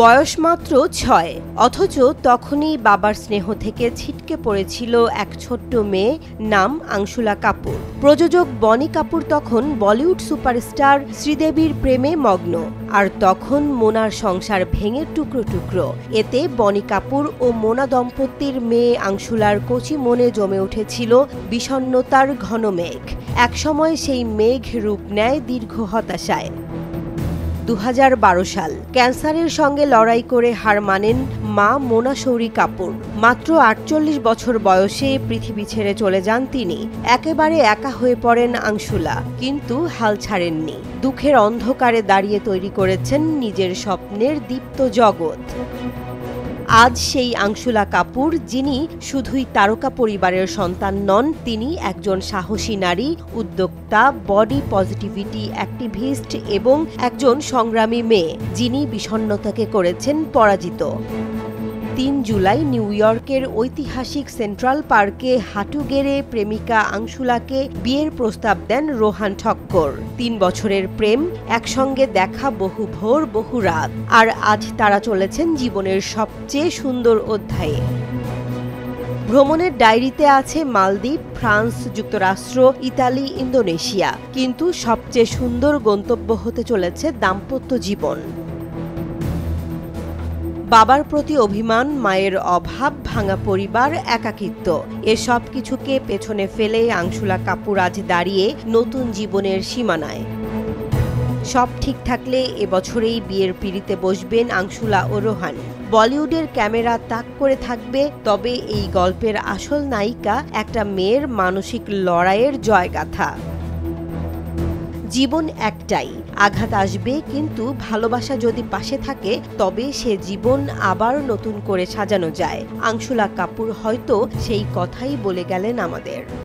বয়স মাত্র ৬, অথচ তখনই বাবার স্নেহ থেকে ছিটকে পড়েছিল এক ছোট্ট মেয়ে, নাম আংশুলা কাপুর। প্রযোজক বনি কাপুর তখন বলিউড সুপারস্টার শ্রীদেবীর প্রেমে মগ্ন, আর তখন মোনার সংসার ভেঙে টুকরো টুকরো। এতে বনি কাপুর ও মোনা দম্পতির মেয়ে আংশুলার কচি মনে জমে উঠেছিল বিষণ্ণতার ঘন মেঘ। একসময় সেই মেঘ রূপ নেয় দীর্ঘ হতাশায়। ২০১২ সাল ক্যান্সারের সঙ্গে লড়াই করে হার মানেন মা মোনা শৌরি কাপুর। মাত্র ৪৮ বছর বয়সে পৃথিবী ছেড়ে চলে যান তিনি। একেবারে একা হয়ে পড়েন আংশুলা, কিন্তু হাল ছাড়েননি। দুঃখের অন্ধকারে দাঁড়িয়ে তৈরি করেছেন নিজের স্বপ্নের দীপ্ত জগৎ। আজ সেই আংশুলা কাপুর, যিনি শুধুই তারকা পরিবারের সন্তান নন, তিনি একজন সাহসী নারী, উদ্যোক্তা, বডি পজিটিভিটি অ্যাক্টিভিস্ট এবং একজন সংগ্রামী মেয়ে, যিনি বিষণ্ণতাকে করেছেন পরাজিত। ৩ জুলাই নিউ ইয়র্কের ঐতিহাসিক সেন্ট্রাল পার্কে হাঁটু গেড়ে প্রেমিকা আংশুলাকে বিয়ের প্রস্তাব দেন রোহান ঠক্কর। ৩ বছরের প্রেম, একসঙ্গে দেখা বহু ভোর বহু রাত, আর আজ তারা চলেছেন জীবনের সবচেয়ে সুন্দর অধ্যায়ে। ভ্রমণের ডায়েরিতে আছে মালদ্বীপ, ফ্রান্স, যুক্তরাষ্ট্র, ইতালি, ইন্দোনেশিয়া, কিন্তু সবচেয়ে সুন্দর গন্তব্য হতে চলেছে দাম্পত্য জীবন। বাবার প্রতি অভিমান, মায়ের অভাব, ভাঙা পরিবার, একাকিত্ব, এসব কিছুকে পেছনে ফেলে আংশুলা কাপুর আজ দাঁড়িয়ে নতুন জীবনের সীমানায়। সব ঠিক থাকলে এবছরেই বিয়ের পিঁড়িতে বসবেন আংশুলা ও রোহান। বলিউডের ক্যামেরা তাক করে থাকবে, তবে এই গল্পের আসল নায়িকা একটা মেয়ের মানসিক লড়াইয়ের জয়গাথা। জীবন একটাই, আঘাত আসবে, কিন্তু ভালোবাসা যদি পাশে থাকে তবে সে জীবন আবার নতুন করে সাজানো যায়। আংশুলা কাপুর হয়তো সেই কথাই বলে গেলেন আমাদের।